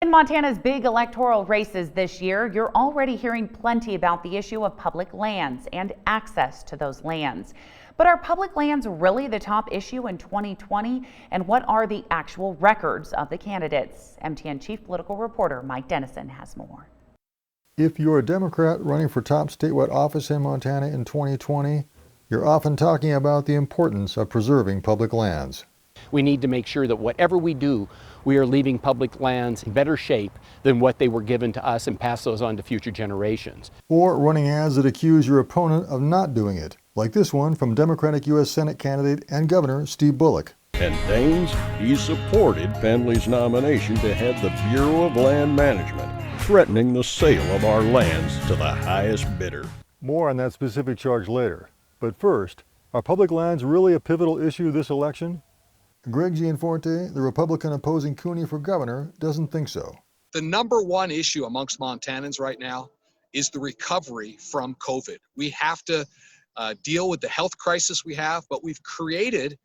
In Montana's big electoral races this year, you're already hearing plenty about the issue of public lands and access to those lands. But are public lands really the top issue in 2020? And what are the actual records of the candidates? MTN Chief Political Reporter Mike Dennison has more. If you're a Democrat running for top statewide office in Montana in 2020, you're often talking about the importance of preserving public lands. We need to make sure that whatever we do, we are leaving public lands in better shape than what they were given to us and pass those on to future generations. Or running ads that accuse your opponent of not doing it, like this one from Democratic U.S. Senate candidate and Governor Steve Bullock. And Daines, he supported Pendley's nomination to head the Bureau of Land Management, threatening the sale of our lands to the highest bidder. More on that specific charge later. But first, are public lands really a pivotal issue this election? Greg Gianforte, the Republican opposing Cooney for governor, doesn't think so. The number one issue amongst Montanans right now is the recovery from COVID. We have to deal with the health crisis we have, but we've created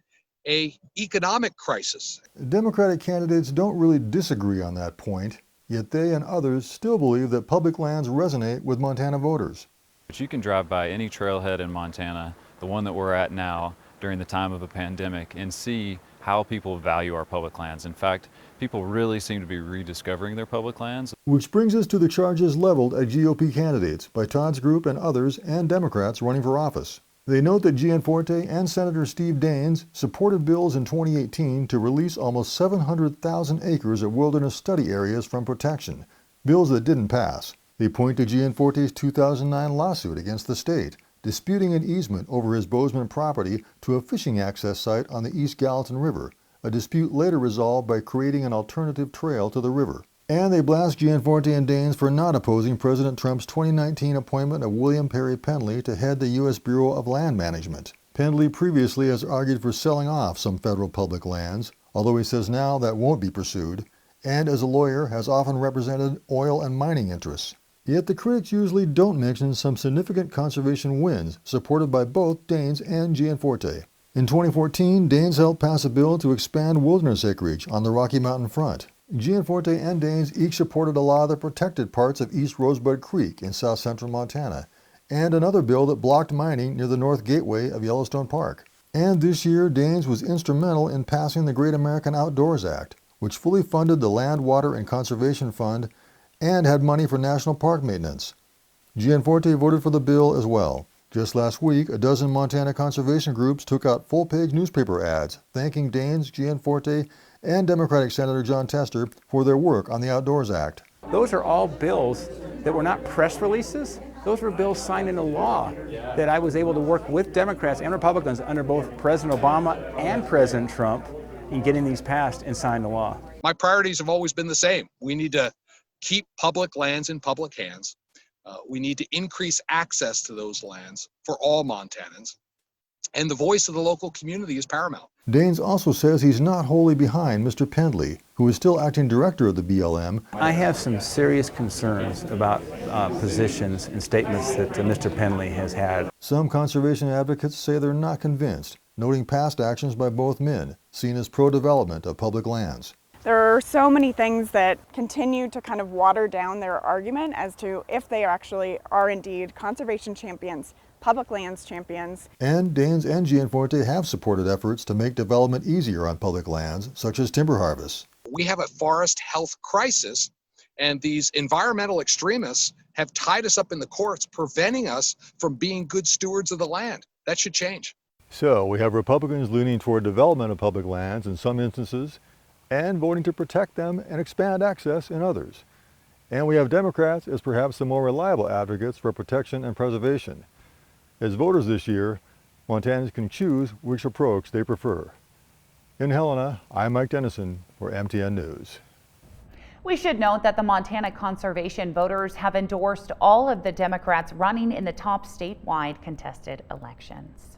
an economic crisis. Democratic candidates don't really disagree on that point, yet they and others still believe that public lands resonate with Montana voters. But you can drive by any trailhead in Montana, the one that we're at now, during the time of a pandemic, and see how people value our public lands. In fact, people really seem to be rediscovering their public lands. Which brings us to the charges leveled at GOP candidates by Todd's group and others and Democrats running for office. They note that Gianforte and Senator Steve Daines supported bills in 2018 to release almost 700,000 acres of wilderness study areas from protection, bills that didn't pass. They point to Gianforte's 2009 lawsuit against the state, disputing an easement over his Bozeman property to a fishing access site on the East Gallatin River, a dispute later resolved by creating an alternative trail to the river. And they blast Gianforte and Daines for not opposing President Trump's 2019 appointment of William Perry Pendley to head the U.S. Bureau of Land Management. Pendley previously has argued for selling off some federal public lands, although he says now that won't be pursued, and as a lawyer has often represented oil and mining interests. Yet the critics usually don't mention some significant conservation wins supported by both Daines and Gianforte. In 2014, Daines helped pass a bill to expand wilderness acreage on the Rocky Mountain front. Gianforte and Daines each supported a lot of the protected parts of East Rosebud Creek in south central Montana, and another bill that blocked mining near the North Gateway of Yellowstone Park. And this year, Daines was instrumental in passing the Great American Outdoors Act, which fully funded the Land, Water, and Conservation Fund and had money for national park maintenance. Gianforte voted for the bill as well. Just last week, a dozen Montana conservation groups took out full-page newspaper ads thanking Daines, Gianforte, and Democratic Senator Jon Tester for their work on the Outdoors Act. Those are all bills that were not press releases. Those were bills signed into law that I was able to work with Democrats and Republicans under both President Obama and President Trump in getting these passed and signed into law. My priorities have always been the same. We need to keep public lands in public hands. We need to increase access to those lands for all Montanans. And the voice of the local community is paramount. Daines also says he's not wholly behind Mr. Pendley, who is still acting director of the BLM. I have some serious concerns about positions and statements that Mr. Pendley has had. Some conservation advocates say they're not convinced, noting past actions by both men, seen as pro-development of public lands. There are so many things that continue to kind of water down their argument as to if they actually are indeed conservation champions, public lands champions. And Daines and Gianforte have supported efforts to make development easier on public lands, such as timber harvest. We have a forest health crisis, and these environmental extremists have tied us up in the courts, preventing us from being good stewards of the land. That should change. So we have Republicans leaning toward development of public lands in some instances, and voting to protect them and expand access in others. And we have Democrats as perhaps the more reliable advocates for protection and preservation. As voters this year, Montanans can choose which approach they prefer. In Helena, I'm Mike Dennison for MTN News. We should note that the Montana conservation voters have endorsed all of the Democrats running in the top statewide contested elections.